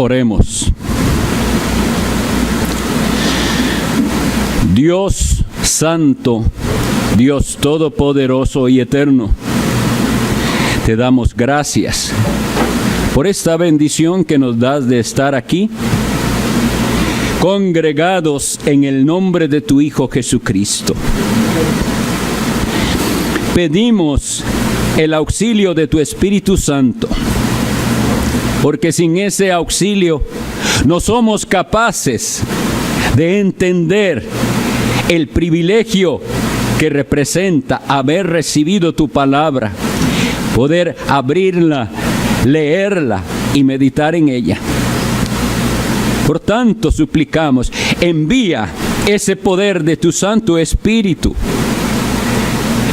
Oremos. Dios Santo, Dios Todopoderoso y Eterno, te damos gracias por esta bendición que nos das de estar aquí, congregados en el nombre de tu Hijo Jesucristo. Pedimos el auxilio de tu Espíritu Santo, porque sin ese auxilio no somos capaces de entender el privilegio que representa haber recibido tu palabra, poder abrirla, leerla y meditar en ella. Por tanto, suplicamos, envía ese poder de tu Santo Espíritu.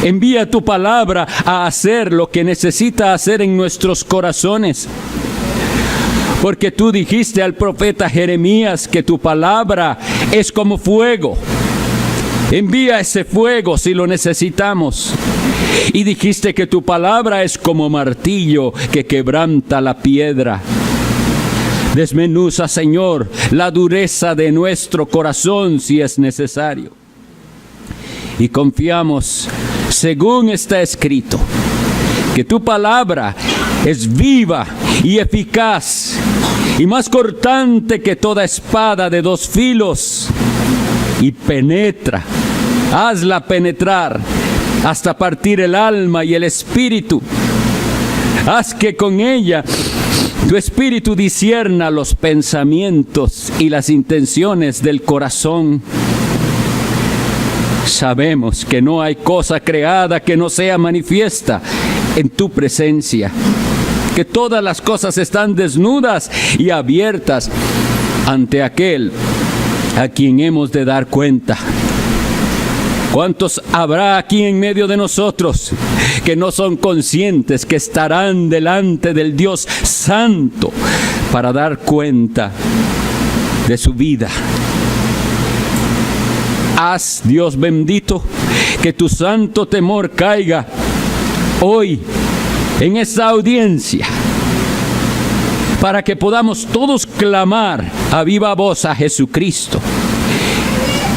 Envía tu palabra a hacer lo que necesita hacer en nuestros corazones. Porque tú dijiste al profeta Jeremías que tu palabra es como fuego. Envía ese fuego si lo necesitamos. Y dijiste que tu palabra es como martillo que quebranta la piedra. Desmenuza, Señor, la dureza de nuestro corazón si es necesario. Y confiamos, según está escrito, que tu palabra es viva y eficaz y más cortante que toda espada de dos filos, y penetra, hazla penetrar hasta partir el alma y el espíritu. Haz que con ella tu espíritu discierna los pensamientos y las intenciones del corazón. Sabemos que no hay cosa creada que no sea manifiesta en tu presencia, que todas las cosas están desnudas y abiertas ante aquel a quien hemos de dar cuenta. ¿Cuántos habrá aquí en medio de nosotros que no son conscientes que estarán delante del Dios Santo para dar cuenta de su vida? Haz, Dios bendito, que tu santo temor caiga hoy en esta audiencia, para que podamos todos clamar a viva voz a Jesucristo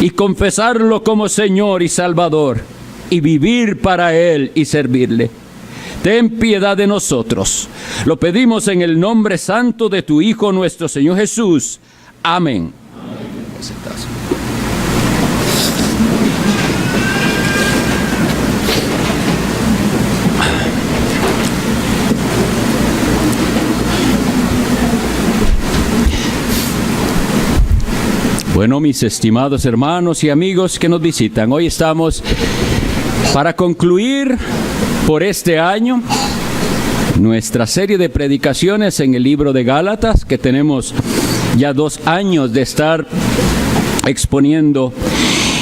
y confesarlo como Señor y Salvador, y vivir para Él y servirle. Ten piedad de nosotros. Lo pedimos en el nombre santo de tu Hijo nuestro Señor Jesús. Amén. Bueno, mis estimados hermanos y amigos que nos visitan, hoy estamos para concluir por este año nuestra serie de predicaciones en el libro de Gálatas, que tenemos ya 2 años de estar exponiendo.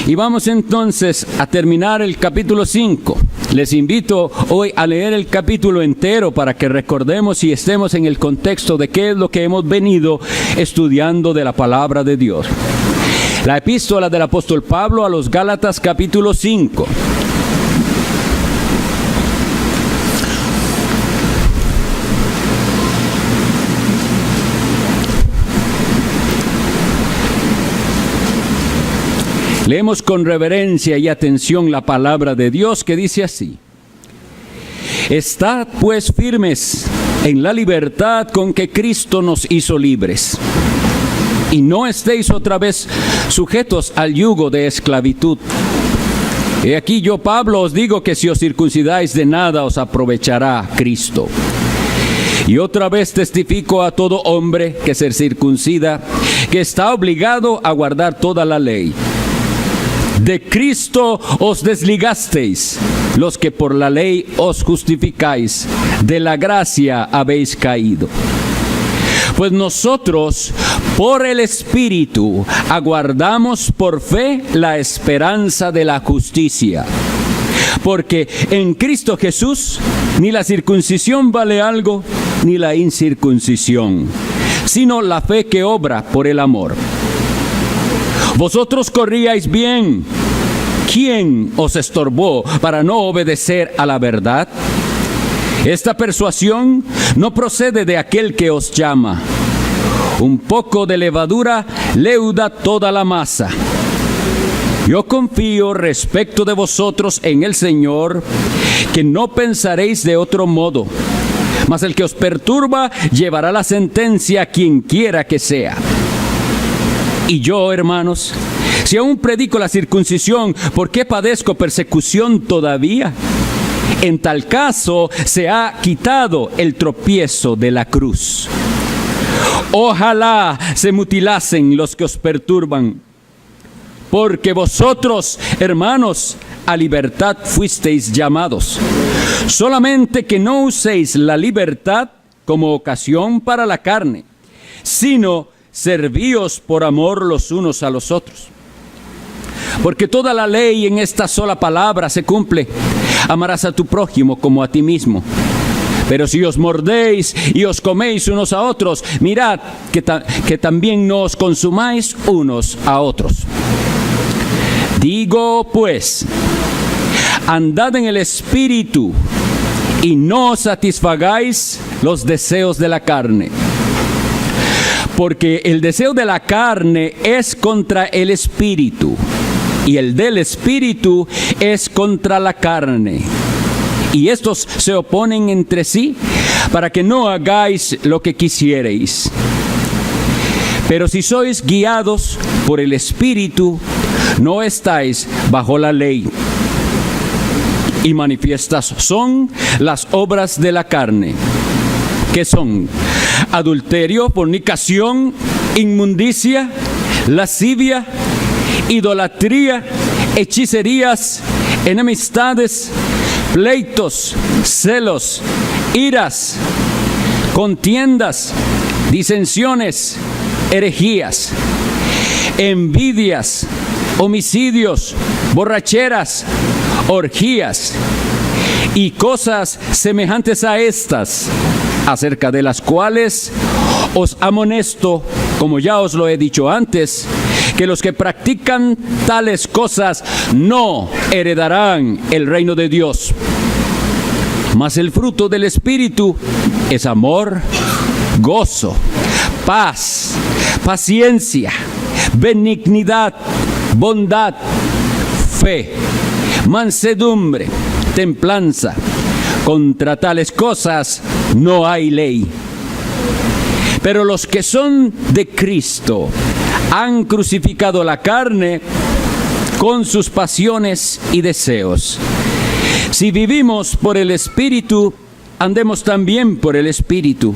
Y vamos entonces a terminar el capítulo 5. Les invito hoy a leer el capítulo entero para que recordemos y estemos en el contexto de qué es lo que hemos venido estudiando de la palabra de Dios. La epístola del apóstol Pablo a los Gálatas, capítulo 5. Leemos con reverencia y atención la palabra de Dios, que dice así: Estad pues firmes en la libertad con que Cristo nos hizo libres, y no estéis otra vez sujetos al yugo de esclavitud. He aquí yo, Pablo, os digo que si os circuncidáis, de nada os aprovechará Cristo. Y otra vez testifico a todo hombre que se circuncida, que está obligado a guardar toda la ley. De Cristo os desligasteis, los que por la ley os justificáis, de la gracia habéis caído. Pues nosotros, por el Espíritu, aguardamos por fe la esperanza de la justicia. Porque en Cristo Jesús ni la circuncisión vale algo, ni la incircuncisión, sino la fe que obra por el amor. Vosotros corríais bien. ¿Quién os estorbó para no obedecer a la verdad? Esta persuasión no procede de aquel que os llama. Un poco de levadura leuda toda la masa. Yo confío respecto de vosotros en el Señor, que no pensaréis de otro modo. Mas el que os perturba llevará la sentencia, quien quiera que sea. Y yo, hermanos, si aún predico la circuncisión, ¿por qué padezco persecución todavía? En tal caso, se ha quitado el tropiezo de la cruz. Ojalá se mutilasen los que os perturban, porque vosotros, hermanos, a libertad fuisteis llamados. Solamente que no uséis la libertad como ocasión para la carne, sino servíos por amor los unos a los otros. Porque toda la ley en esta sola palabra se cumple: amarás a tu prójimo como a ti mismo. Pero si os mordéis y os coméis unos a otros, mirad que también no os consumáis unos a otros. Digo pues, andad en el Espíritu y no satisfagáis los deseos de la carne. Porque el deseo de la carne es contra el Espíritu, y el del Espíritu es contra la carne. Y estos se oponen entre sí, para que no hagáis lo que quisierais. Pero si sois guiados por el Espíritu, no estáis bajo la ley. Y manifiestas son las obras de la carne, que son adulterio, fornicación, inmundicia, lascivia, idolatría, hechicerías, enemistades, pleitos, celos, iras, contiendas, disensiones, herejías, envidias, homicidios, borracheras, orgías y cosas semejantes a estas, acerca de las cuales os amonesto, como ya os lo he dicho antes, que los que practican tales cosas no heredarán el reino de Dios. Mas el fruto del Espíritu es amor, gozo, paz, paciencia, benignidad, bondad, fe, mansedumbre, templanza. Contra tales cosas no hay ley. Pero los que son de Cristo han crucificado la carne con sus pasiones y deseos. Si vivimos por el Espíritu, andemos también por el Espíritu.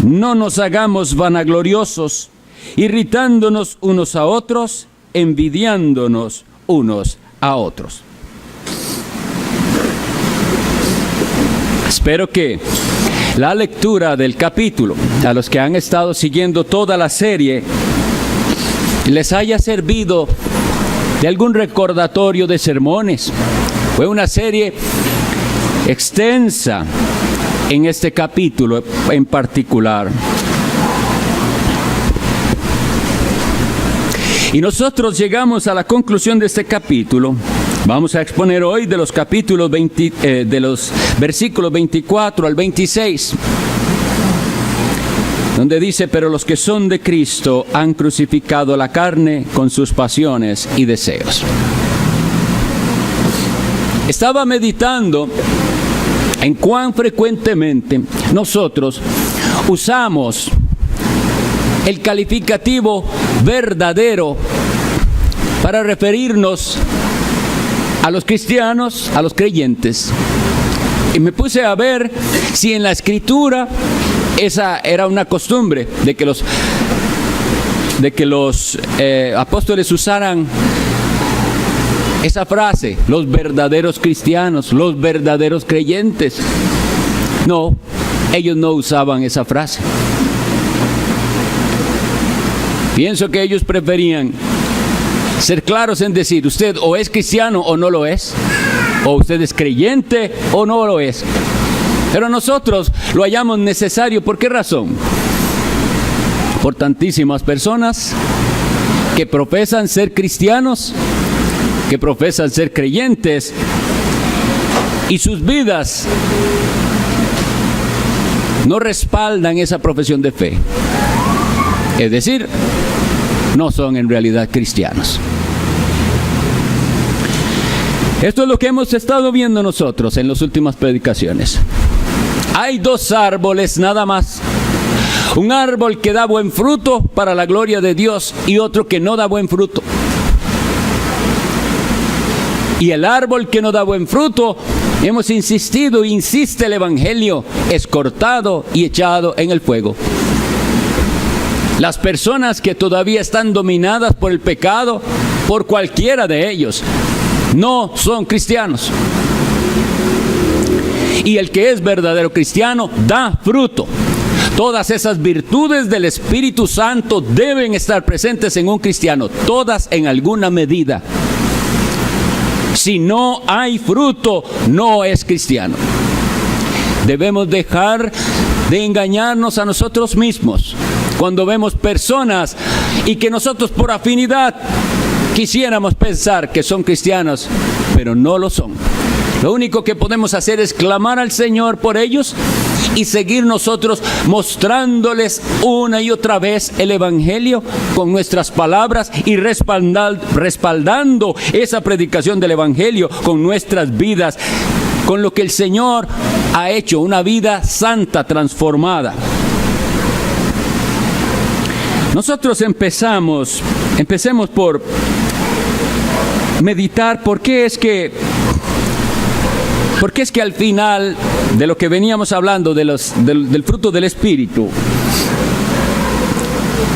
No nos hagamos vanagloriosos, irritándonos unos a otros, envidiándonos unos a otros. Espero que la lectura del capítulo, a los que han estado siguiendo toda la serie, les haya servido de algún recordatorio de sermones. Fue una serie extensa en este capítulo en particular. Y nosotros llegamos a la conclusión de este capítulo. Vamos a exponer hoy de los capítulos de los versículos 24 al 26, donde dice: pero los que son de Cristo han crucificado la carne con sus pasiones y deseos. Estaba meditando en cuán frecuentemente nosotros usamos el calificativo verdadero para referirnos a los cristianos, a los creyentes. Y me puse a ver si en la Escritura esa era una costumbre de que los apóstoles usaran esa frase: los verdaderos cristianos, los verdaderos creyentes. No, ellos no usaban esa frase. Pienso que ellos preferían ser claros en decir: usted o es cristiano o no lo es, o usted es creyente o no lo es. Pero nosotros lo hallamos necesario. ¿Por qué razón? Por tantísimas personas que profesan ser cristianos, que profesan ser creyentes, y sus vidas no respaldan esa profesión de fe. Es decir, no son en realidad cristianos. Esto es lo que hemos estado viendo nosotros en las últimas predicaciones. Hay dos árboles nada más. Un árbol que da buen fruto para la gloria de Dios y otro que no da buen fruto. Y el árbol que no da buen fruto, hemos insistido, insiste el Evangelio, es cortado y echado en el fuego. Las personas que todavía están dominadas por el pecado, por cualquiera de ellos, no son cristianos. Y el que es verdadero cristiano da fruto. Todas esas virtudes del Espíritu Santo deben estar presentes en un cristiano, todas en alguna medida. Si no hay fruto, no es cristiano. Debemos dejar de engañarnos a nosotros mismos cuando vemos personas y que nosotros por afinidad quisiéramos pensar que son cristianos, pero no lo son. Lo único que podemos hacer es clamar al Señor por ellos y seguir nosotros mostrándoles una y otra vez el Evangelio con nuestras palabras y respaldando esa predicación del Evangelio con nuestras vidas, con lo que el Señor ha hecho, una vida santa, transformada. Nosotros empecemos por meditar por qué es que al final de lo que veníamos hablando del fruto del Espíritu,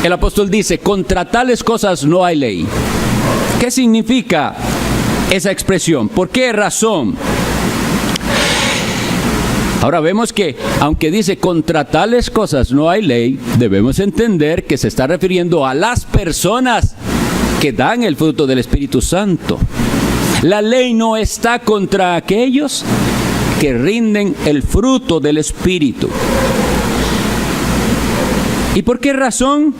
el apóstol dice, contra tales cosas no hay ley. ¿Qué significa esa expresión? ¿Por qué razón? Ahora vemos que, aunque dice contra tales cosas no hay ley, debemos entender que se está refiriendo a las personas que dan el fruto del Espíritu Santo. La ley no está contra aquellos que rinden el fruto del Espíritu. ¿Y por qué razón?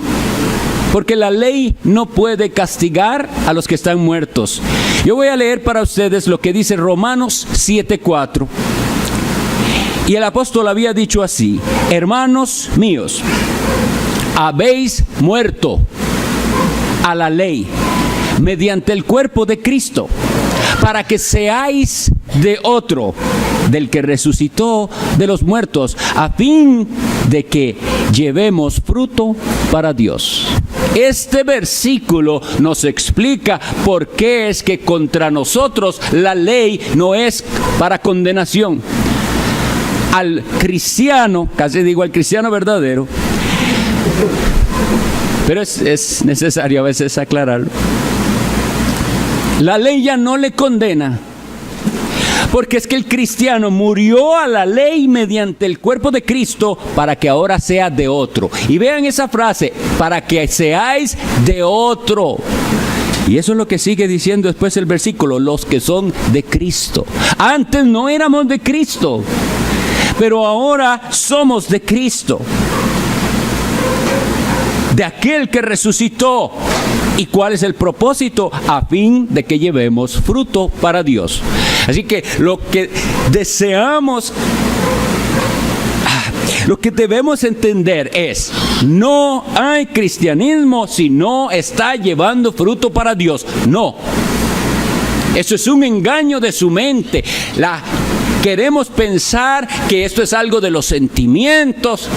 Porque la ley no puede castigar a los que están muertos. Yo voy a leer para ustedes lo que dice Romanos 7:4. Y el apóstol había dicho así: hermanos míos, habéis muerto a la ley mediante el cuerpo de Cristo, para que seáis de otro, del que resucitó de los muertos, a fin de que llevemos fruto para Dios. Este versículo nos explica por qué es que contra nosotros la ley no es para condenación. Al cristiano, casi digo al cristiano verdadero, pero es necesario a veces aclararlo. La ley ya no le condena, porque es que el cristiano murió a la ley mediante el cuerpo de Cristo para que ahora sea de otro. Y vean esa frase, para que seáis de otro. Y eso es lo que sigue diciendo después el versículo, los que son de Cristo. Antes no éramos de Cristo, pero ahora somos de Cristo, de aquel que resucitó. ¿Y cuál es el propósito? A fin de que llevemos fruto para Dios. Así que lo que deseamos, lo que debemos entender es, no hay cristianismo si no está llevando fruto para Dios. No. Eso es un engaño de su mente. Queremos pensar que esto es algo de los sentimientos.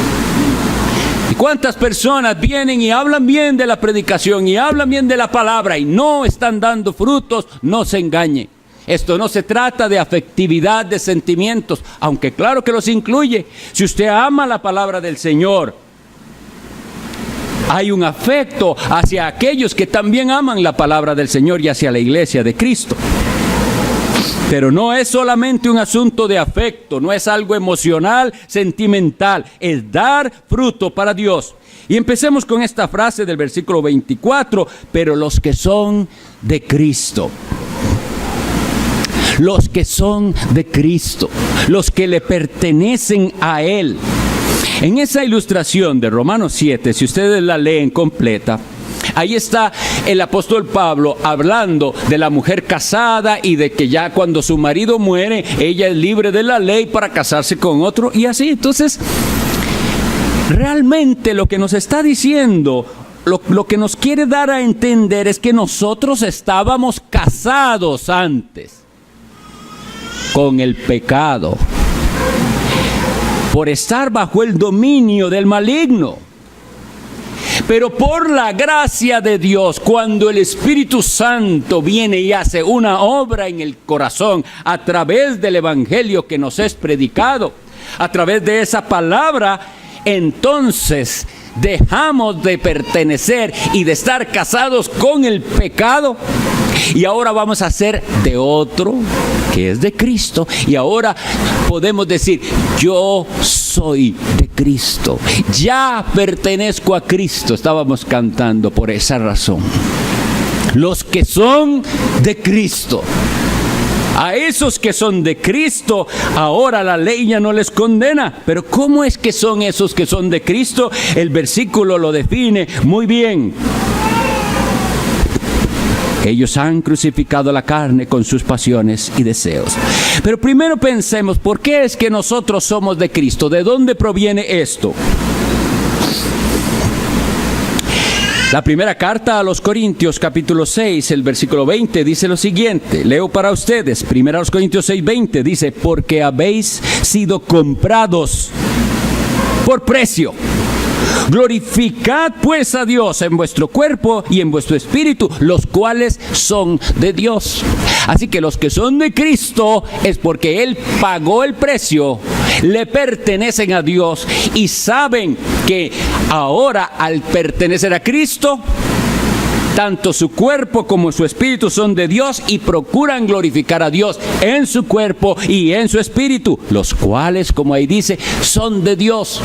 ¿Y cuántas personas vienen y hablan bien de la predicación y hablan bien de la palabra y no están dando frutos? No se engañe. Esto no se trata de afectividad, de sentimientos, aunque claro que los incluye. Si usted ama la palabra del Señor, hay un afecto hacia aquellos que también aman la palabra del Señor y hacia la iglesia de Cristo. Pero no es solamente un asunto de afecto, no es algo emocional, sentimental, es dar fruto para Dios. Y empecemos con esta frase del versículo 24, pero los que son de Cristo. Los que son de Cristo, los que le pertenecen a Él. En esa ilustración de Romanos 7, si ustedes la leen completa, ahí está el apóstol Pablo hablando de la mujer casada y de que ya cuando su marido muere, ella es libre de la ley para casarse con otro y así. Entonces, realmente lo que nos está diciendo, lo que nos quiere dar a entender es que nosotros estábamos casados antes con el pecado, por estar bajo el dominio del maligno. Pero por la gracia de Dios, cuando el Espíritu Santo viene y hace una obra en el corazón a través del Evangelio que nos es predicado, a través de esa palabra, entonces dejamos de pertenecer y de estar casados con el pecado, y ahora vamos a ser de otro, que es de Cristo, y ahora podemos decir: yo soy de Cristo, ya pertenezco a Cristo. Estábamos cantando por esa razón. Los que son de Cristo. A esos que son de Cristo, ahora la ley ya no les condena. Pero ¿cómo es que son esos que son de Cristo? El versículo lo define muy bien. Ellos han crucificado la carne con sus pasiones y deseos. Pero primero pensemos, ¿por qué es que nosotros somos de Cristo? ¿De dónde proviene esto? La primera carta a los Corintios, capítulo 6, el versículo 20, dice lo siguiente. Leo para ustedes. Primera a los Corintios 6, 20, dice: porque habéis sido comprados por precio. Glorificad pues a Dios en vuestro cuerpo y en vuestro espíritu, los cuales son de Dios. Así que los que son de Cristo es porque Él pagó el precio, le pertenecen a Dios y saben que ahora, al pertenecer a Cristo, tanto su cuerpo como su espíritu son de Dios, y procuran glorificar a Dios en su cuerpo y en su espíritu, los cuales, como ahí dice, son de Dios.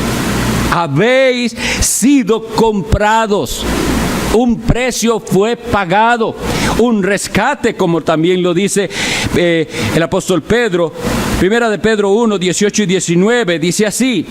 Habéis sido comprados. Un precio fue pagado, un rescate, como también lo dice el apóstol Pedro. Primera de Pedro 1, 18 y 19, dice así: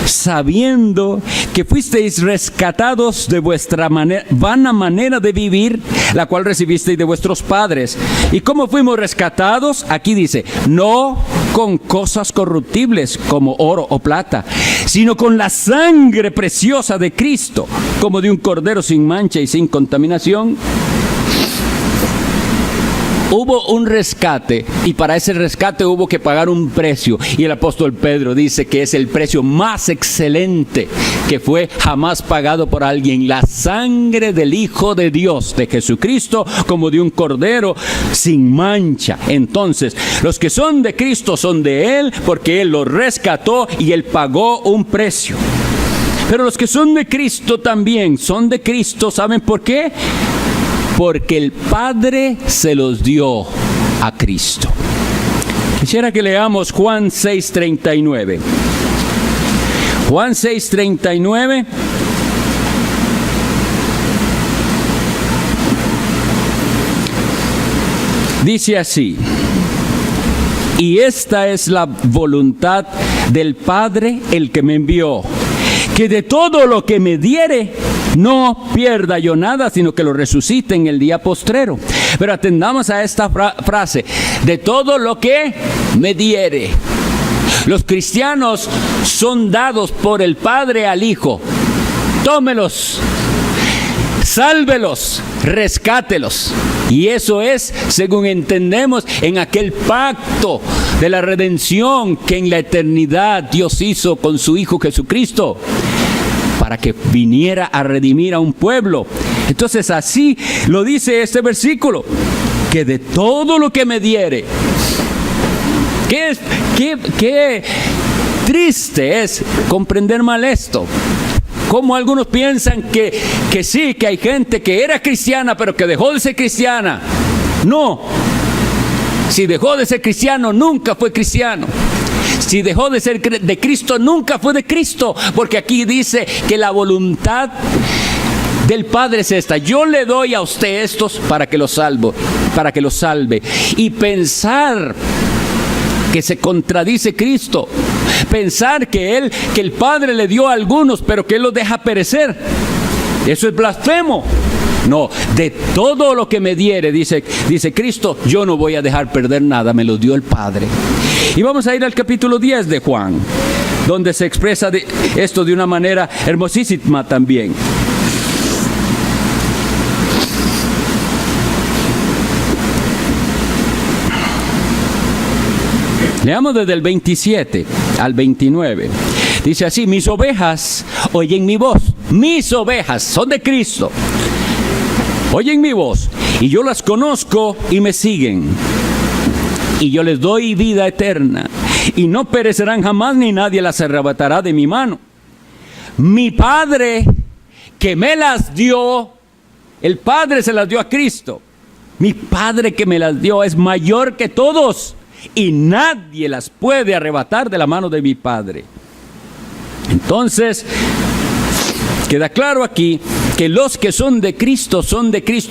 sabiendo que fuisteis rescatados de vuestra vana manera de vivir, la cual recibisteis de vuestros padres. ¿Y cómo fuimos rescatados? Aquí dice: no con cosas corruptibles como oro o plata, sino con la sangre preciosa de Cristo, como de un cordero sin mancha y sin contaminación. Hubo un rescate, y para ese rescate hubo que pagar un precio, y el apóstol Pedro dice que es el precio más excelente que fue jamás pagado por alguien: la sangre del Hijo de Dios, de Jesucristo, como de un cordero sin mancha. Entonces, los que son de Cristo son de Él porque Él los rescató y Él pagó un precio. Pero los que son de Cristo también son de Cristo, ¿saben por qué? Porque el Padre se los dio a Cristo. Quisiera que leamos Juan 6:39. Juan 6:39. Dice así: y esta es la voluntad del Padre, el que me envió, que de todo lo que me diere, no pierda yo nada, sino que lo resucite en el día postrero. Pero atendamos a esta frase: de todo lo que me diere. Los cristianos son dados por el Padre al Hijo. Tómelos, sálvelos, rescátelos. Y eso es, según entendemos, en aquel pacto de la redención que en la eternidad Dios hizo con su Hijo Jesucristo, para que viniera a redimir a un pueblo. Entonces así lo dice este versículo: que de todo lo que me diere. Qué triste es comprender mal esto. Como algunos piensan que sí, que hay gente que era cristiana pero que dejó de ser cristiana. No. Si dejó de ser cristiano, nunca fue cristiano. Si dejó de ser de Cristo, nunca fue de Cristo. Porque aquí dice que la voluntad del Padre es esta: yo le doy a usted estos para que los salve. Y pensar que se contradice Cristo, pensar que el Padre le dio a algunos pero que Él los deja perecer, eso es blasfemo. No, de todo lo que me diere, dice Cristo, yo no voy a dejar perder nada, me lo dio el Padre. Y vamos a ir al capítulo 10 de Juan, donde se expresa esto de una manera hermosísima también. Leamos desde el 27 al 29. Dice así: mis ovejas oyen mi voz. Mis ovejas son de Cristo. Oyen mi voz, y yo las conozco y me siguen. Y yo les doy vida eterna, y no perecerán jamás, ni nadie las arrebatará de mi mano. Mi Padre que me las dio, el Padre se las dio a Cristo. Mi Padre que me las dio es mayor que todos, y nadie las puede arrebatar de la mano de mi Padre. Entonces, queda claro aquí que los que son de Cristo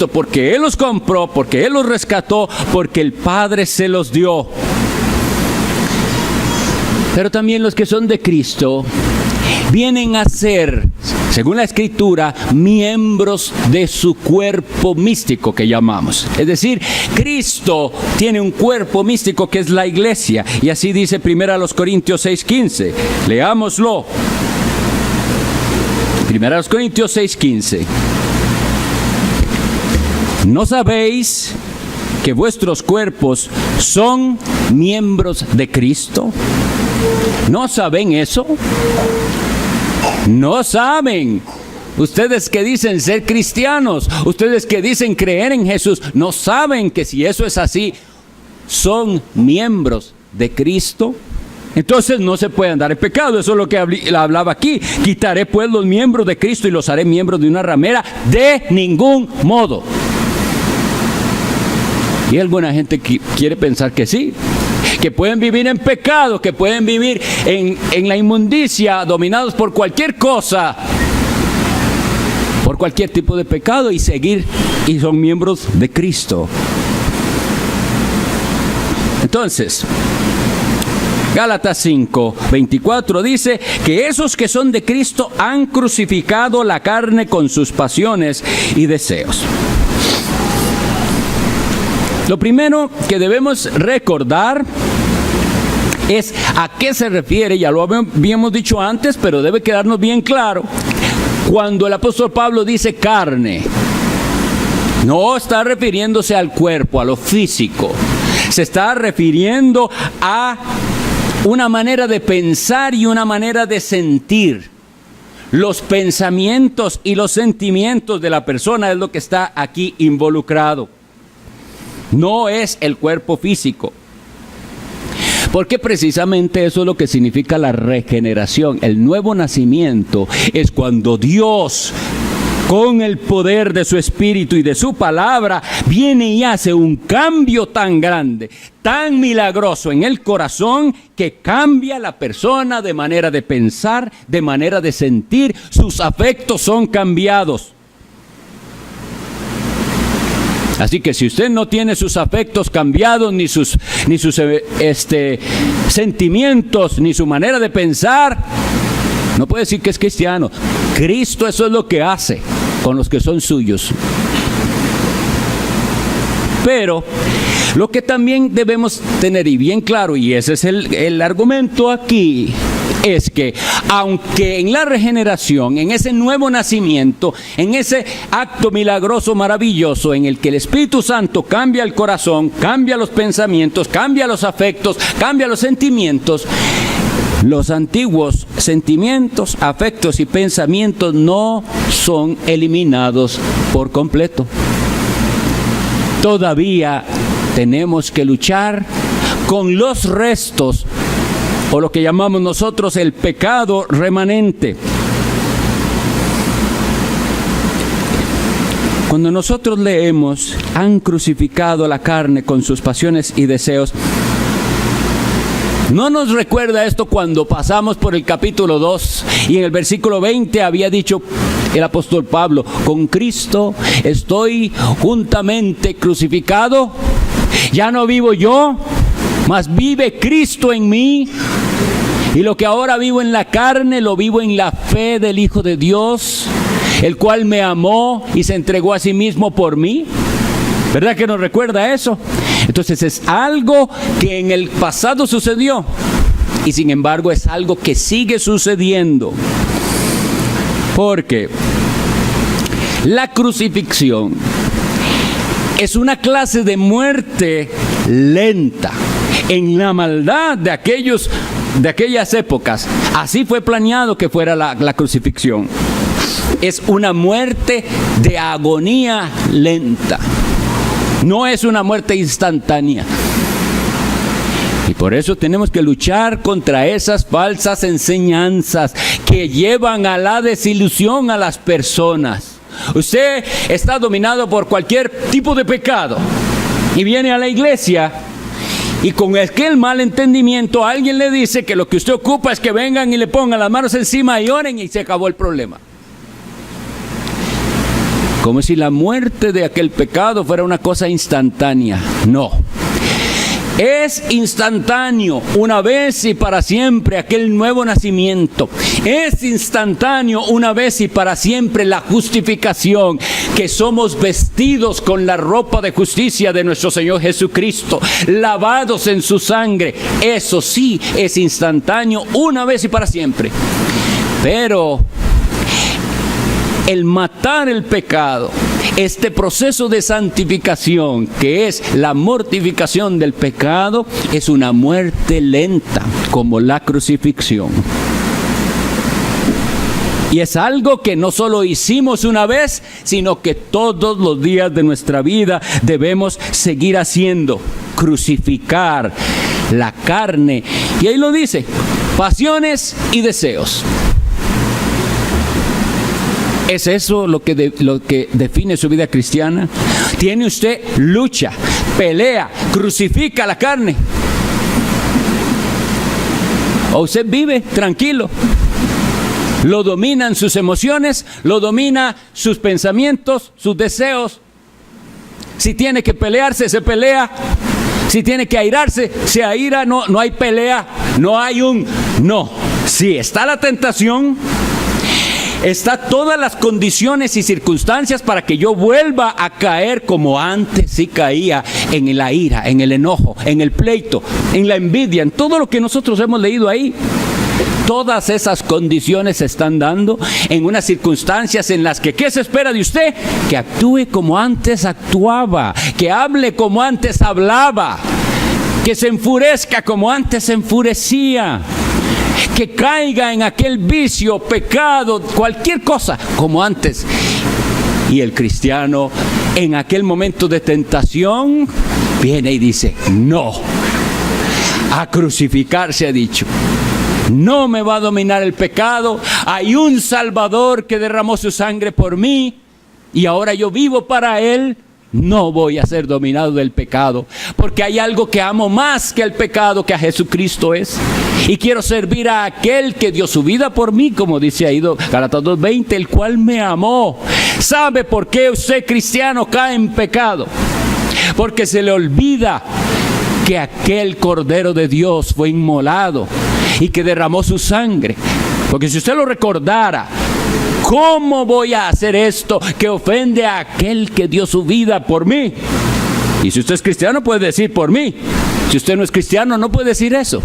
porque Él los compró, porque Él los rescató, porque el Padre se los dio. Pero también los que son de Cristo vienen a ser, según la Escritura, miembros de su cuerpo místico que llamamos. Es decir, Cristo tiene un cuerpo místico que es la iglesia. Y así dice 1 Corintios 6:15. Leámoslo. 1 Corintios 6:15. ¿No sabéis que vuestros cuerpos son miembros de Cristo? ¿No saben eso? No saben. Ustedes que dicen ser cristianos, ustedes que dicen creer en Jesús, no saben que si eso es así, son miembros de Cristo. Entonces no se puede andar en pecado. Eso es lo que hablaba aquí. Quitaré pues los miembros de Cristo y los haré miembros de una ramera. De ningún modo. Y alguna gente quiere pensar que sí, que pueden vivir en pecado, que pueden vivir en la inmundicia, dominados por cualquier cosa, por cualquier tipo de pecado, y seguir, y son miembros de Cristo. Entonces, Gálatas 5:24 dice que esos que son de Cristo han crucificado la carne con sus pasiones y deseos. Lo primero que debemos recordar es a qué se refiere. Ya lo habíamos dicho antes, pero debe quedarnos bien claro. Cuando el apóstol Pablo dice carne, no está refiriéndose al cuerpo, a lo físico. Se está refiriendo a una manera de pensar y una manera de sentir. Los pensamientos y los sentimientos de la persona es lo que está aquí involucrado. No es el cuerpo físico. Porque precisamente eso es lo que significa la regeneración. El nuevo nacimiento es cuando Dios, con el poder de su Espíritu y de su palabra, viene y hace un cambio tan grande, tan milagroso en el corazón, que cambia a la persona de manera de pensar, de manera de sentir. Sus afectos son cambiados. Así que si usted no tiene sus afectos cambiados, ni sus sentimientos, ni su manera de pensar, no puede decir que es cristiano. Cristo eso es lo que hace con los que son suyos. Pero lo que también debemos tener y bien claro, y ese es el argumento aquí, es que aunque en la regeneración, en ese nuevo nacimiento, en ese acto milagroso, maravilloso, en el que el Espíritu Santo cambia el corazón, cambia los pensamientos, cambia los afectos, cambia los sentimientos, los antiguos sentimientos, afectos y pensamientos no son eliminados por completo. Todavía tenemos que luchar con los restos, o lo que llamamos nosotros el pecado remanente. Cuando nosotros leemos, han crucificado la carne con sus pasiones y deseos, ¿no nos recuerda esto cuando pasamos por el capítulo 2 y en el versículo 20 había dicho el apóstol Pablo: con Cristo estoy juntamente crucificado, ya no vivo yo, mas vive Cristo en mí, y lo que ahora vivo en la carne lo vivo en la fe del Hijo de Dios, el cual me amó y se entregó a sí mismo por mí. ¿Verdad que nos recuerda eso? Entonces es algo que en el pasado sucedió y sin embargo es algo que sigue sucediendo. Porque la crucifixión es una clase de muerte lenta en la maldad de aquellas épocas. Así fue planeado que fuera la crucifixión. Es una muerte de agonía lenta. No es una muerte instantánea. Y por eso tenemos que luchar contra esas falsas enseñanzas que llevan a la desilusión a las personas. Usted está dominado por cualquier tipo de pecado y viene a la iglesia y con aquel mal entendimiento alguien le dice que lo que usted ocupa es que vengan y le pongan las manos encima y oren y se acabó el problema. Como si la muerte de aquel pecado fuera una cosa instantánea. No. Es instantáneo, una vez y para siempre, aquel nuevo nacimiento. Es instantáneo, una vez y para siempre, la justificación, que somos vestidos con la ropa de justicia de nuestro Señor Jesucristo, lavados en su sangre. Eso sí es instantáneo, una vez y para siempre. Pero el matar el pecado, este proceso de santificación, que es la mortificación del pecado, es una muerte lenta, como la crucifixión. Y es algo que no solo hicimos una vez, sino que todos los días de nuestra vida debemos seguir haciendo: crucificar la carne. Y ahí lo dice: pasiones y deseos. ¿Es eso lo que define su vida cristiana? ¿Tiene usted lucha, pelea, crucifica la carne? ¿O usted vive tranquilo? ¿Lo dominan sus emociones? ¿Lo domina sus pensamientos, sus deseos? Si tiene que pelearse, se pelea. Si tiene que airarse, se aira. No hay pelea, no hay no. Sí, está la tentación. Está todas las condiciones y circunstancias para que yo vuelva a caer como antes sí caía, en la ira, en el enojo, en el pleito, en la envidia, en todo lo que nosotros hemos leído ahí. Todas esas condiciones se están dando en unas circunstancias en las que, ¿qué se espera de usted? Que actúe como antes actuaba, que hable como antes hablaba, que se enfurezca como antes se enfurecía, que caiga en aquel vicio, pecado, cualquier cosa, como antes. Y el cristiano, en aquel momento de tentación, viene y dice: no, a crucificarse ha dicho. No me va a dominar el pecado. Hay un Salvador que derramó su sangre por mí y ahora yo vivo para Él. No voy a ser dominado del pecado, porque hay algo que amo más que el pecado, que a Jesucristo es. Y quiero servir a aquel que dio su vida por mí, como dice ahí Gálatas 2:20, el cual me amó. ¿Sabe por qué usted, cristiano, cae en pecado? Porque se le olvida que aquel Cordero de Dios fue inmolado y que derramó su sangre. Porque si usted lo recordara, ¿cómo voy a hacer esto que ofende a aquel que dio su vida por mí? Y si usted es cristiano, puede decir por mí. Si usted no es cristiano, no puede decir eso.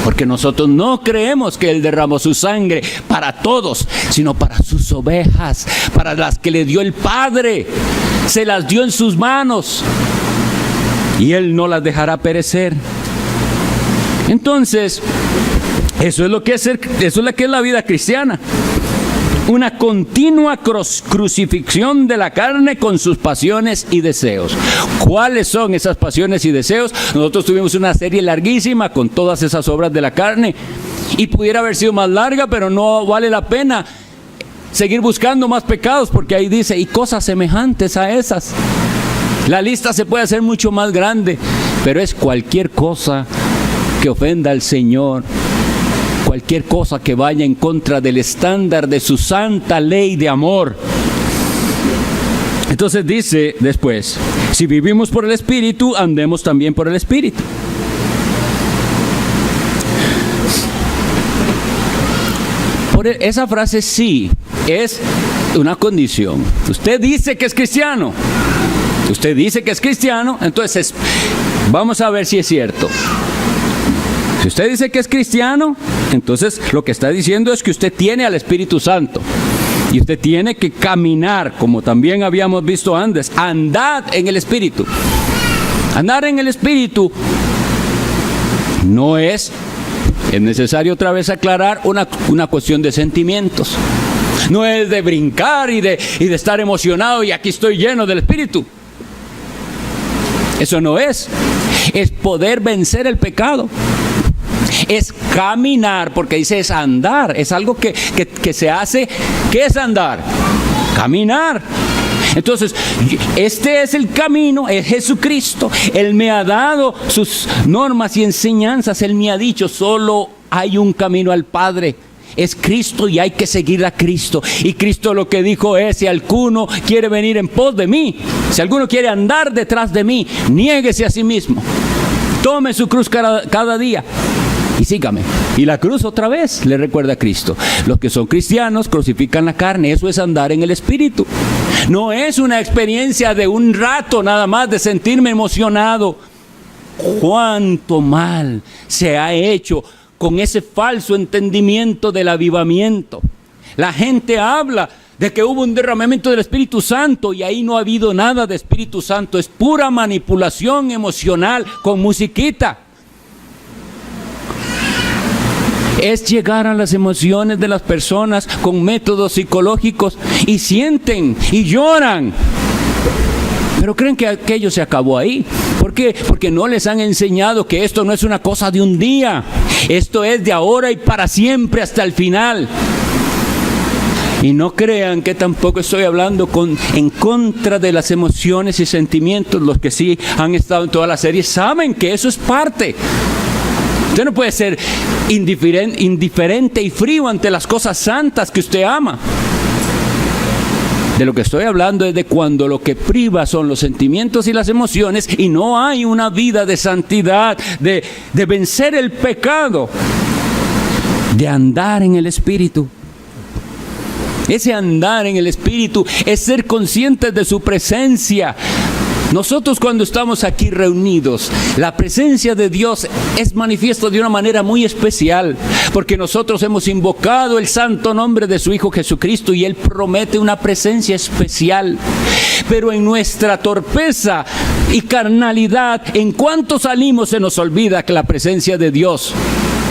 Porque nosotros no creemos que Él derramó su sangre para todos, sino para sus ovejas, para las que le dio el Padre. Se las dio en sus manos y Él no las dejará perecer. Entonces, eso es lo que es la vida cristiana. Una continua crucifixión de la carne con sus pasiones y deseos. ¿Cuáles son esas pasiones y deseos? Nosotros tuvimos una serie larguísima con todas esas obras de la carne y pudiera haber sido más larga, pero no vale la pena seguir buscando más pecados, porque ahí dice: y cosas semejantes a esas. La lista se puede hacer mucho más grande, pero es cualquier cosa que ofenda al Señor. Cualquier cosa que vaya en contra del estándar de su santa ley de amor. Entonces dice después: si vivimos por el Espíritu, andemos también por el Espíritu. Por esa frase sí es una condición. Usted dice que es cristiano. Usted dice que es cristiano, entonces vamos a ver si es cierto. Si usted dice que es cristiano, entonces lo que está diciendo es que usted tiene al Espíritu Santo. Y usted tiene que caminar, como también habíamos visto antes. Andad en el Espíritu. Andar en el Espíritu no es necesario otra vez aclarar una cuestión de sentimientos. No es de brincar y de estar emocionado y aquí estoy lleno del Espíritu. Eso no es. Es poder vencer el pecado. Es caminar, porque dice es andar. Es algo que se hace. ¿Qué es andar? Caminar. Entonces, este es el camino, es Jesucristo. Él me ha dado sus normas y enseñanzas. Él me ha dicho, solo hay un camino al Padre. Es Cristo y hay que seguir a Cristo. Y Cristo lo que dijo es, si alguno quiere venir en pos de mí, si alguno quiere andar detrás de mí, niéguese a sí mismo. Tome su cruz cada día y sígame. Y la cruz otra vez le recuerda a Cristo. Los que son cristianos crucifican la carne. Eso es andar en el Espíritu. No es una experiencia de un rato nada más de sentirme emocionado. Cuánto mal se ha hecho con ese falso entendimiento del avivamiento. La gente habla de que hubo un derramamiento del Espíritu Santo y ahí no ha habido nada de Espíritu Santo. Es pura manipulación emocional con musiquita. Es llegar a las emociones de las personas con métodos psicológicos y sienten y lloran. Pero creen que aquello se acabó ahí. ¿Por qué? Porque no les han enseñado que esto no es una cosa de un día. Esto es de ahora y para siempre hasta el final. Y no crean que tampoco estoy hablando en contra de las emociones y sentimientos. Los que sí han estado en toda la serie saben que eso es parte. Usted no puede ser indiferente y frío ante las cosas santas que usted ama. De lo que estoy hablando es de cuando lo que priva son los sentimientos y las emociones y no hay una vida de santidad, de vencer el pecado, de andar en el Espíritu. Ese andar en el Espíritu es ser conscientes de su presencia. Nosotros cuando estamos aquí reunidos, la presencia de Dios es manifiesta de una manera muy especial, porque nosotros hemos invocado el santo nombre de su Hijo Jesucristo y Él promete una presencia especial. Pero en nuestra torpeza y carnalidad, en cuanto salimos se nos olvida que la presencia de Dios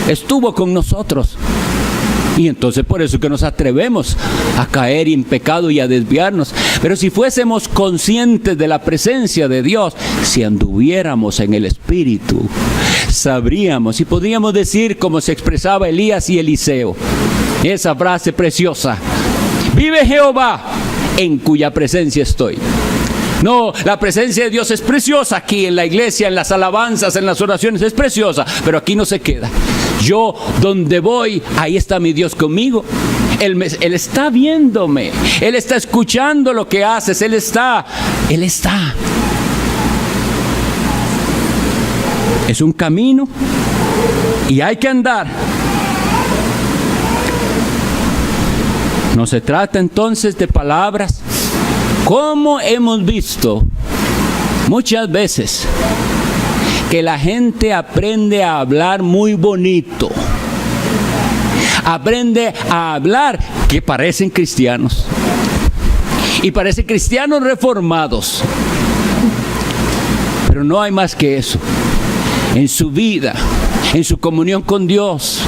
estuvo con nosotros. Y entonces por eso que nos atrevemos a caer en pecado y a desviarnos. Pero si fuésemos conscientes de la presencia de Dios, si anduviéramos en el Espíritu, sabríamos y podríamos decir como se expresaba Elías y Eliseo. Esa frase preciosa: vive Jehová, en cuya presencia estoy. No, la presencia de Dios es preciosa aquí en la iglesia, en las alabanzas, en las oraciones, es preciosa, pero aquí no se queda. Yo, donde voy, ahí está mi Dios conmigo. Él está viéndome, Él está escuchando lo que haces, Él está. Es un camino y hay que andar. No se trata entonces de palabras. Como hemos visto muchas veces que la gente aprende a hablar muy bonito, aprende a hablar que parecen cristianos y parecen cristianos reformados, pero no hay más que eso en su vida, en su comunión con Dios,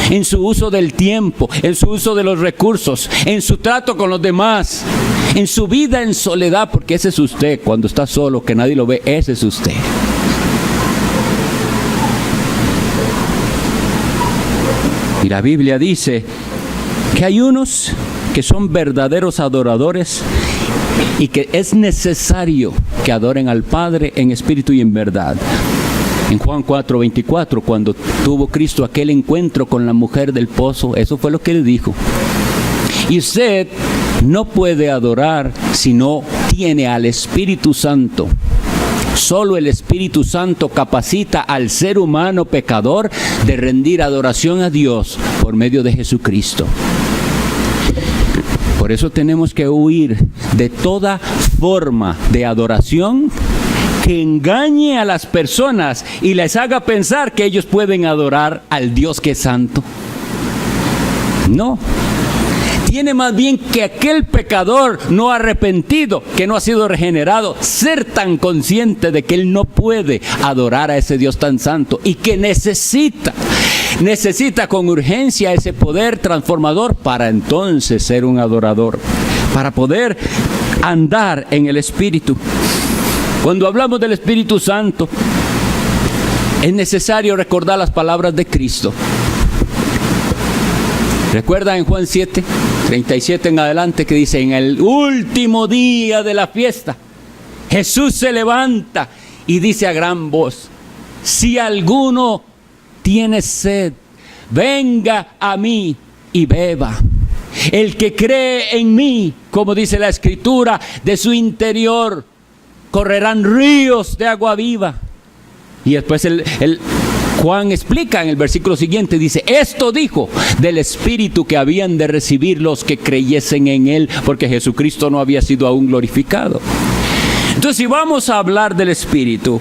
en su uso del tiempo, en su uso de los recursos, en su trato con los demás, en su vida en soledad, porque ese es usted. Cuando está solo, que nadie lo ve, ese es usted. Y la Biblia dice que hay unos que son verdaderos adoradores y que es necesario que adoren al Padre en espíritu y en verdad. En Juan 4:24, cuando tuvo Cristo aquel encuentro con la mujer del pozo, eso fue lo que le dijo. Y usted no puede adorar si no tiene al Espíritu Santo. Solo el Espíritu Santo capacita al ser humano pecador de rendir adoración a Dios por medio de Jesucristo. Por eso tenemos que huir de toda forma de adoración que engañe a las personas y les haga pensar que ellos pueden adorar al Dios que es santo. No. Tiene más bien que aquel pecador no arrepentido, que no ha sido regenerado, ser tan consciente de que él no puede adorar a ese Dios tan santo y que necesita con urgencia ese poder transformador para entonces ser un adorador, para poder andar en el Espíritu. Cuando hablamos del Espíritu Santo, es necesario recordar las palabras de Cristo. ¿Recuerdan en Juan 7, 37 en adelante, que dice: en el último día de la fiesta, Jesús se levanta y dice a gran voz: si alguno tiene sed, venga a mí y beba. El que cree en mí, como dice la Escritura, de su interior correrán ríos de agua viva. Y después Juan explica en el versículo siguiente, dice: esto dijo del Espíritu que habían de recibir los que creyesen en Él, porque Jesucristo no había sido aún glorificado. Entonces, si vamos a hablar del Espíritu,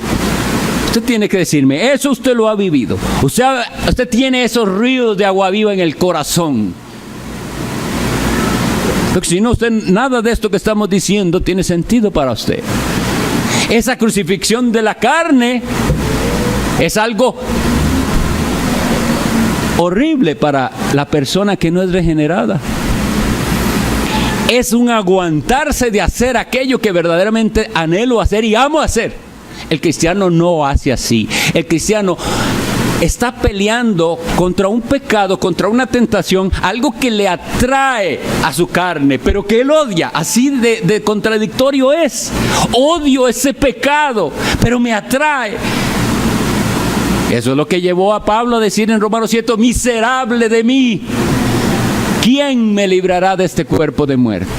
usted tiene que decirme, eso usted lo ha vivido. Usted tiene esos ríos de agua viva en el corazón. Porque si no, nada de esto que estamos diciendo tiene sentido para usted. Esa crucifixión de la carne es algo horrible para la persona que no es regenerada. Es un aguantarse de hacer aquello que verdaderamente anhelo hacer y amo hacer. El cristiano no hace así. El cristiano está peleando contra un pecado, contra una tentación, algo que le atrae a su carne, pero que él odia. Así de contradictorio es. Odio ese pecado, pero me atrae. Eso es lo que llevó a Pablo a decir en Romanos 7, miserable de mí, ¿quién me librará de este cuerpo de muerte?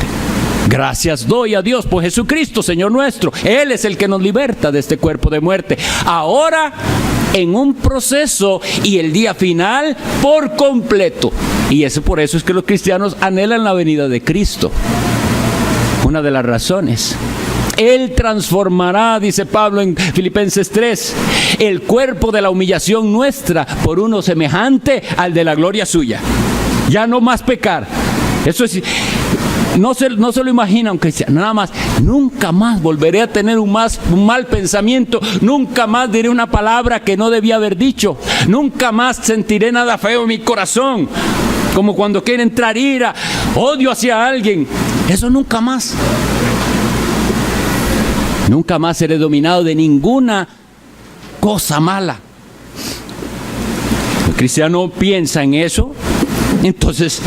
Gracias doy a Dios por Jesucristo, Señor nuestro. Él es el que nos liberta de este cuerpo de muerte. Ahora, en un proceso y el día final por completo. Y por eso es que los cristianos anhelan la venida de Cristo. Una de las razones. Él transformará, dice Pablo en Filipenses 3, el cuerpo de la humillación nuestra por uno semejante al de la gloria suya. Ya no más pecar. Eso es, no se lo imagina, aunque sea nada más. Nunca más volveré a tener un mal pensamiento. Nunca más diré una palabra que no debía haber dicho. Nunca más sentiré nada feo en mi corazón, como cuando quiere entrar ira, odio hacia alguien. Eso nunca más. Nunca más seré dominado de ninguna cosa mala. El cristiano piensa en eso, entonces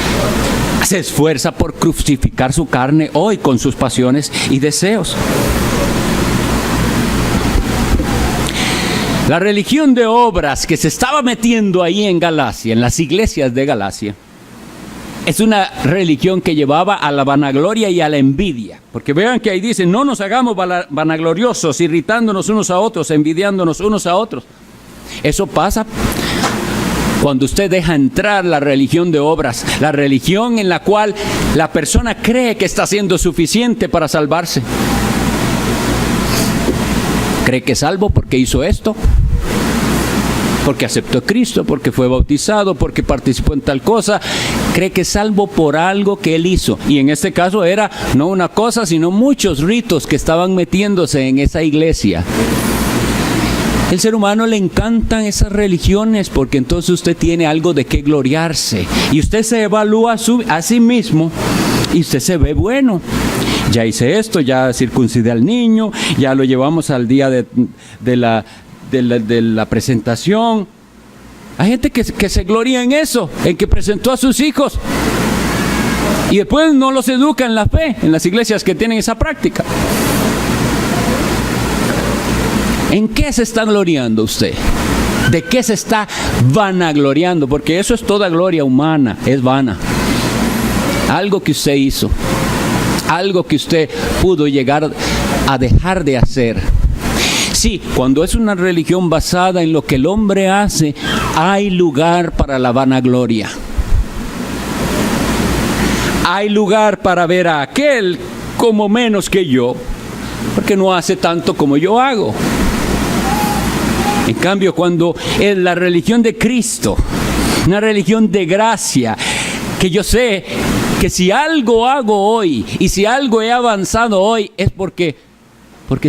se esfuerza por crucificar su carne hoy con sus pasiones y deseos. La religión de obras que se estaba metiendo ahí en Galacia, en las iglesias de Galacia, es una religión que llevaba a la vanagloria y a la envidia. Porque vean que ahí dice, no nos hagamos vanagloriosos, irritándonos unos a otros, envidiándonos unos a otros. Eso pasa cuando usted deja entrar la religión de obras, la religión en la cual la persona cree que está haciendo suficiente para salvarse. Cree que es salvo porque hizo esto, porque aceptó a Cristo, porque fue bautizado, porque participó en tal cosa. Cree que es salvo por algo que él hizo. Y en este caso era no una cosa, sino muchos ritos que estaban metiéndose en esa iglesia. El ser humano le encantan esas religiones porque entonces usted tiene algo de qué gloriarse. Y usted se evalúa a sí mismo y usted se ve bueno. Ya hice esto, ya circuncidé al niño, ya lo llevamos al día de la presentación. Hay gente que se gloria en eso, en que presentó a sus hijos y después no los educa en la fe, en las iglesias que tienen esa práctica. ¿En qué se está gloriando usted? ¿De qué se está vanagloriando? Porque eso es toda gloria humana, es vana. Algo que usted hizo, algo que usted pudo llegar a dejar de hacer. Sí, cuando es una religión basada en lo que el hombre hace, hay lugar para la vanagloria. hay lugar para ver a aquel como menos que yo, porque no hace tanto como yo hago. En cambio, cuando es la religión de Cristo, una religión de gracia, que yo sé que si algo hago hoy y si algo he avanzado hoy es porque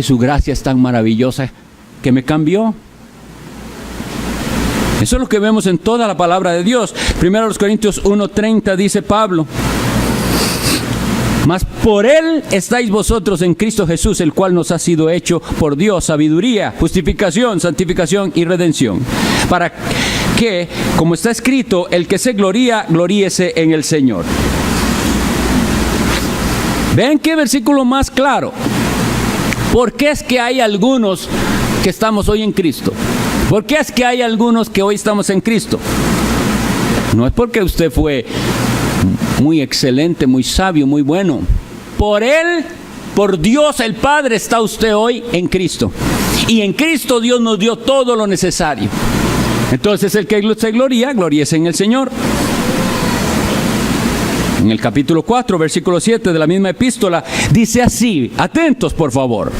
su gracia es tan maravillosa que me cambió. Eso es lo que vemos en toda la palabra de Dios. 1 Corintios 1:30 dice Pablo: mas por Él estáis vosotros en Cristo Jesús, el cual nos ha sido hecho por Dios sabiduría, justificación, santificación y redención, para que, como está escrito, el que se gloría, gloríese en el Señor. Vean qué versículo más claro. ¿Por qué es que hay algunos que estamos hoy en Cristo? ¿Por qué es que hay algunos que hoy estamos en Cristo? No es porque usted fue muy excelente, muy sabio, muy bueno. Por Él, por Dios el Padre, está usted hoy en Cristo. Y en Cristo Dios nos dio todo lo necesario. Entonces el que se gloría, gloríese en el Señor. En el capítulo 4, versículo 7 de la misma epístola, dice así, atentos por favor,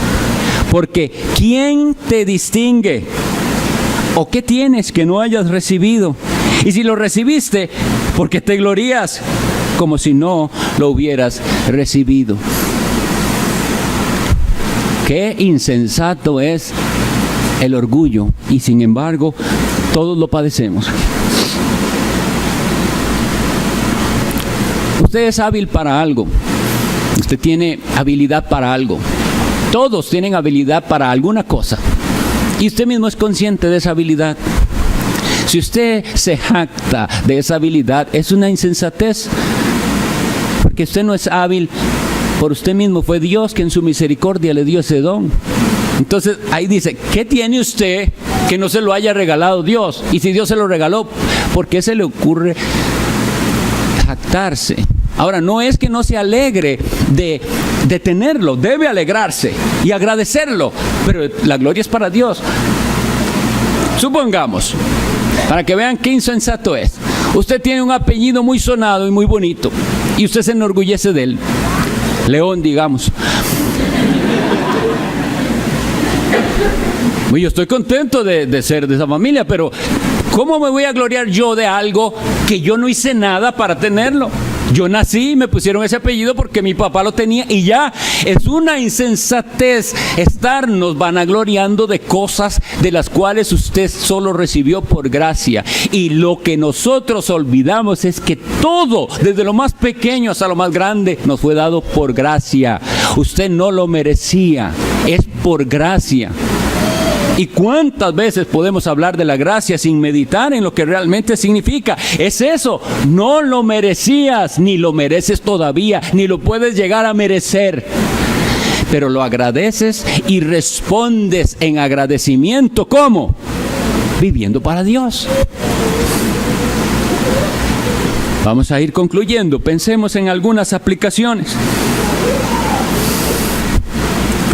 porque ¿quién te distingue? ¿O qué tienes que no hayas recibido? Y si lo recibiste, ¿por qué te glorías como si no lo hubieras recibido? Qué insensato es el orgullo, y sin embargo, todos lo padecemos. Usted es hábil para algo. Usted tiene habilidad para algo. Todos tienen habilidad para alguna cosa. Y usted mismo es consciente de esa habilidad. Si usted se jacta de esa habilidad, es una insensatez. Porque usted no es hábil por usted mismo. Fue Dios que en su misericordia le dio ese don. Entonces ahí dice, ¿qué tiene usted que no se lo haya regalado Dios? Y si Dios se lo regaló, ¿por qué se le ocurre jactarse? Ahora, no es que no se alegre de tenerlo, debe alegrarse y agradecerlo, pero la gloria es para Dios. Supongamos, para que vean qué insensato es, usted tiene un apellido muy sonado y muy bonito, y usted se enorgullece de él, León, digamos. Yo estoy contento de ser de esa familia, pero ¿cómo me voy a gloriar yo de algo que yo no hice nada para tenerlo? Yo nací y me pusieron ese apellido porque mi papá lo tenía y ya. Es una insensatez estarnos vanagloriando de cosas de las cuales usted solo recibió por gracia. Y lo que nosotros olvidamos es que todo, desde lo más pequeño hasta lo más grande, nos fue dado por gracia. Usted no lo merecía, es por gracia. ¿Y cuántas veces podemos hablar de la gracia sin meditar en lo que realmente significa? Es eso, no lo merecías, ni lo mereces todavía, ni lo puedes llegar a merecer. Pero lo agradeces y respondes en agradecimiento. ¿Cómo? Viviendo para Dios. Vamos a ir concluyendo. Pensemos en algunas aplicaciones.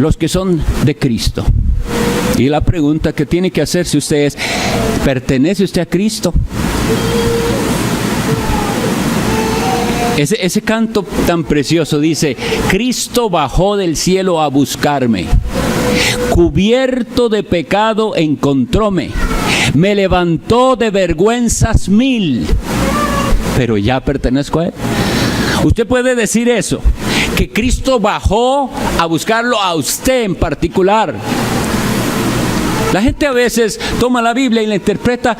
Los que son de Cristo. Y la pregunta que tiene que hacerse usted es, ¿pertenece usted a Cristo? Ese canto tan precioso dice, Cristo bajó del cielo a buscarme, cubierto de pecado encontróme, me levantó de vergüenzas 1000, pero ya pertenezco a Él. Usted puede decir eso, que Cristo bajó a buscarlo a usted en particular. La gente a veces toma la Biblia y la interpreta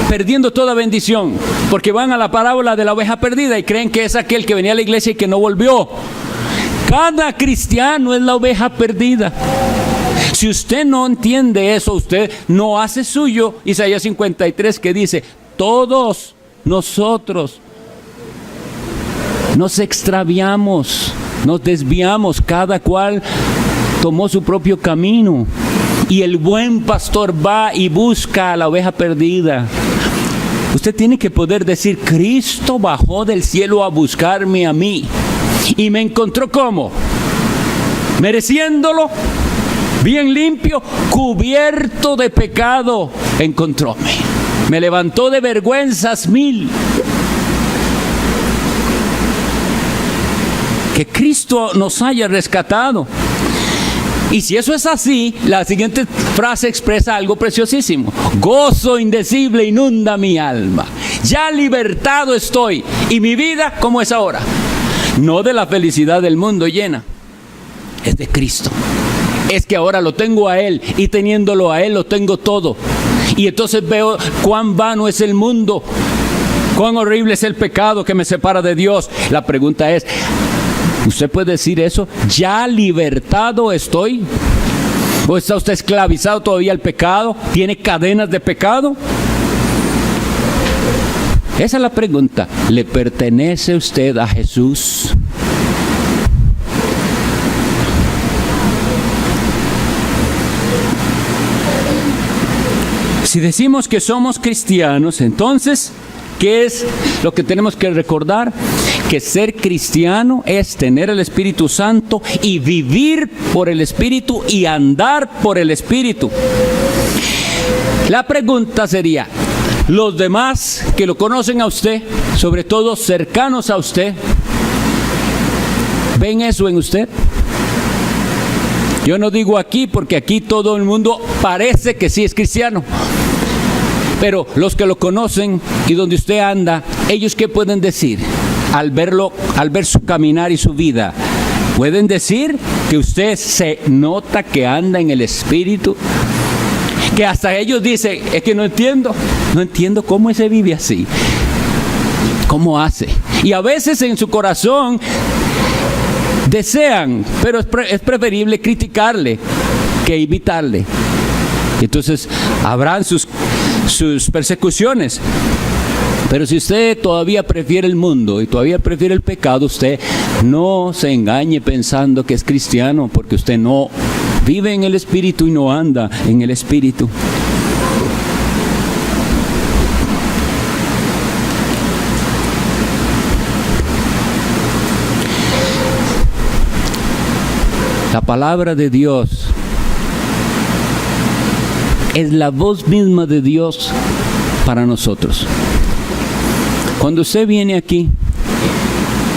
perdiendo toda bendición, porque van a la parábola de la oveja perdida y creen que es aquel que venía a la iglesia y que no volvió. Cada cristiano es la oveja perdida. Si usted no entiende eso, usted no hace suyo Isaías 53, que dice, todos nosotros nos extraviamos, nos desviamos, cada cual tomó su propio camino. Y el buen pastor va y busca a la oveja perdida. Usted tiene que poder decir, Cristo bajó del cielo a buscarme a mí. Y me encontró ¿cómo? Mereciéndolo, bien limpio, cubierto de pecado, encontróme. Me levantó de vergüenzas 1000. que Cristo nos haya rescatado. Y si eso es así, la siguiente frase expresa algo preciosísimo. Gozo indecible inunda mi alma. Ya libertado estoy. Y mi vida, ¿cómo es ahora? No de la felicidad del mundo llena. Es de Cristo. Es que ahora lo tengo a Él. Y teniéndolo a Él, lo tengo todo. Y entonces veo cuán vano es el mundo. Cuán horrible es el pecado que me separa de Dios. La pregunta es, ¿usted puede decir eso? ¿Ya libertado estoy? ¿O está usted esclavizado todavía al pecado? ¿Tiene cadenas de pecado? Esa es la pregunta. ¿Le pertenece usted a Jesús? Si decimos que somos cristianos, entonces, ¿qué es lo que tenemos que recordar? Que ser cristiano es tener el Espíritu Santo y vivir por el Espíritu y andar por el Espíritu. La pregunta sería, los demás que lo conocen a usted, sobre todo cercanos a usted, ¿ven eso en usted? Yo no digo aquí porque aquí todo el mundo parece que sí es cristiano. Pero los que lo conocen y donde usted anda, ¿ellos qué pueden decir? Al verlo, al ver su caminar y su vida, ¿pueden decir que usted se nota que anda en el Espíritu? Que hasta ellos dicen, es que no entiendo cómo se vive así. ¿Cómo hace? Y a veces en su corazón desean, pero es preferible criticarle que imitarle. Entonces habrán sus persecuciones. Pero si usted todavía prefiere el mundo y todavía prefiere el pecado, usted no se engañe pensando que es cristiano, porque usted no vive en el Espíritu y no anda en el Espíritu. La palabra de Dios es la voz misma de Dios para nosotros. Cuando usted viene aquí,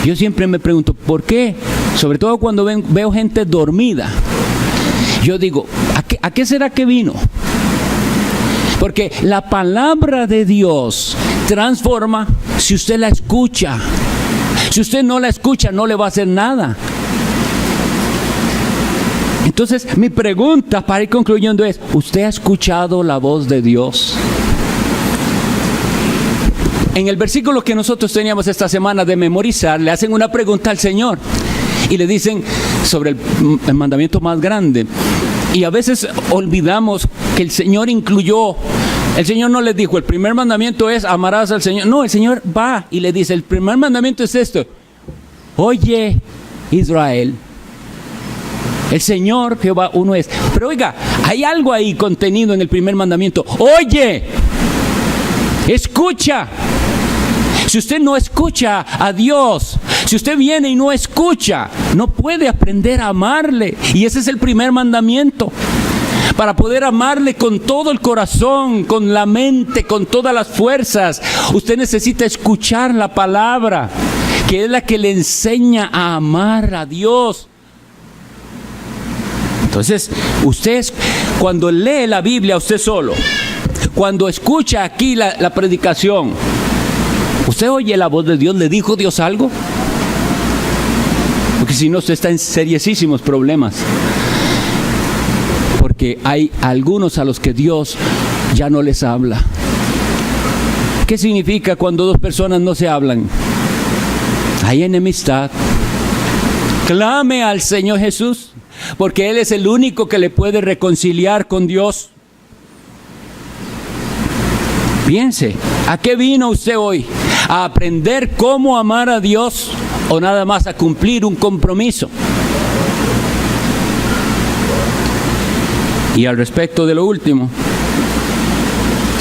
yo siempre me pregunto, ¿por qué? Sobre todo cuando veo gente dormida. Yo digo, ¿a qué será que vino? Porque la palabra de Dios transforma si usted la escucha. Si usted no la escucha, no le va a hacer nada. Entonces, mi pregunta para ir concluyendo es, ¿usted ha escuchado la voz de Dios? En el versículo que nosotros teníamos esta semana de memorizar, le hacen una pregunta al Señor y le dicen sobre el mandamiento más grande. Y a veces olvidamos que el Señor incluyó, el Señor no les dijo, el primer mandamiento es amarás al Señor. No, el Señor va y le dice, el primer mandamiento es esto: oye, Israel, el Señor Jehová uno es. Pero oiga, hay algo ahí contenido en el primer mandamiento. Oye, escucha. Si usted no escucha a Dios, si usted viene y no escucha, no puede aprender a amarle. Y ese es el primer mandamiento. Para poder amarle con todo el corazón, con la mente, con todas las fuerzas, usted necesita escuchar la palabra, que es la que le enseña a amar a Dios. Entonces, usted cuando lee la Biblia usted solo, cuando escucha aquí la predicación, ¿usted oye la voz de Dios? ¿Le dijo Dios algo? Porque si no, usted está en seriosísimos problemas. Porque hay algunos a los que Dios ya no les habla. ¿Qué significa cuando dos personas no se hablan? Hay enemistad. Clame al Señor Jesús, porque Él es el único que le puede reconciliar con Dios. Piense, ¿a qué vino usted hoy? ¿A aprender cómo amar a Dios o nada más a cumplir un compromiso? Y al respecto de lo último,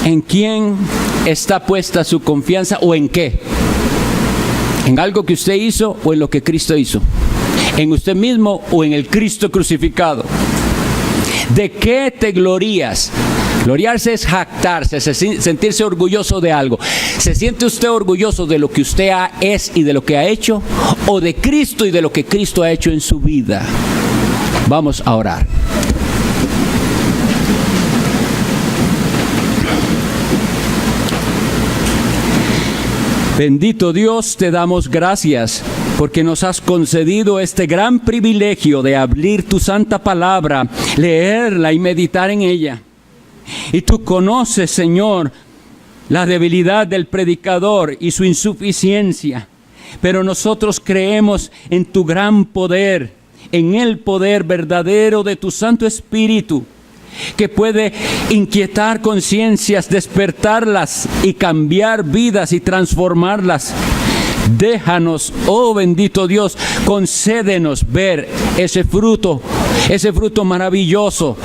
¿en quién está puesta su confianza o en qué? ¿En algo que usted hizo o en lo que Cristo hizo? ¿En usted mismo o en el Cristo crucificado? ¿De qué te glorías? Gloriarse es jactarse, sentirse orgulloso de algo. ¿Se siente usted orgulloso de lo que usted es y de lo que ha hecho? ¿O de Cristo y de lo que Cristo ha hecho en su vida? Vamos a orar. Bendito Dios, te damos gracias porque nos has concedido este gran privilegio de abrir tu santa palabra, leerla y meditar en ella. Y tú conoces, Señor, la debilidad del predicador y su insuficiencia, pero nosotros creemos en tu gran poder, en el poder verdadero de tu Santo Espíritu, que puede inquietar conciencias, despertarlas y cambiar vidas y transformarlas. Déjanos, oh bendito Dios, concédenos ver ese fruto maravilloso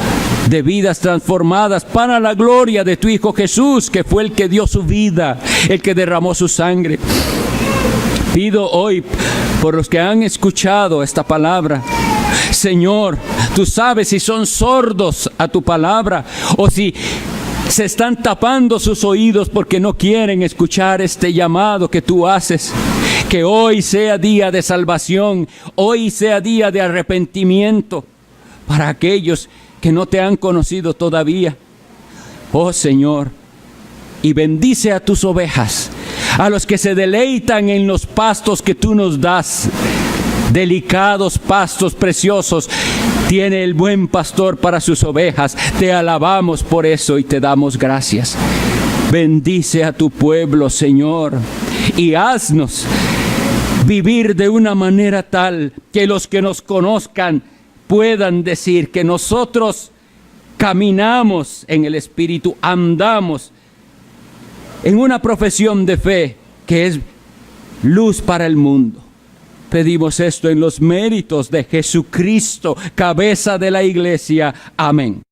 de vidas transformadas para la gloria de tu Hijo Jesús, que fue el que dio su vida, el que derramó su sangre. Pido hoy por los que han escuchado esta palabra, Señor, tú sabes si son sordos a tu palabra o si se están tapando sus oídos porque no quieren escuchar este llamado que tú haces. Que hoy sea día de salvación, hoy sea día de arrepentimiento para aquellos que no te han conocido todavía. Oh Señor, y bendice a tus ovejas, a los que se deleitan en los pastos que tú nos das. Delicados pastos preciosos tiene el buen pastor para sus ovejas. Te alabamos por eso y te damos gracias. Bendice a tu pueblo, Señor, y haznos vivir de una manera tal que los que nos conozcan puedan decir que nosotros caminamos en el Espíritu, andamos en una profesión de fe que es luz para el mundo. Pedimos esto en los méritos de Jesucristo, cabeza de la iglesia. Amén.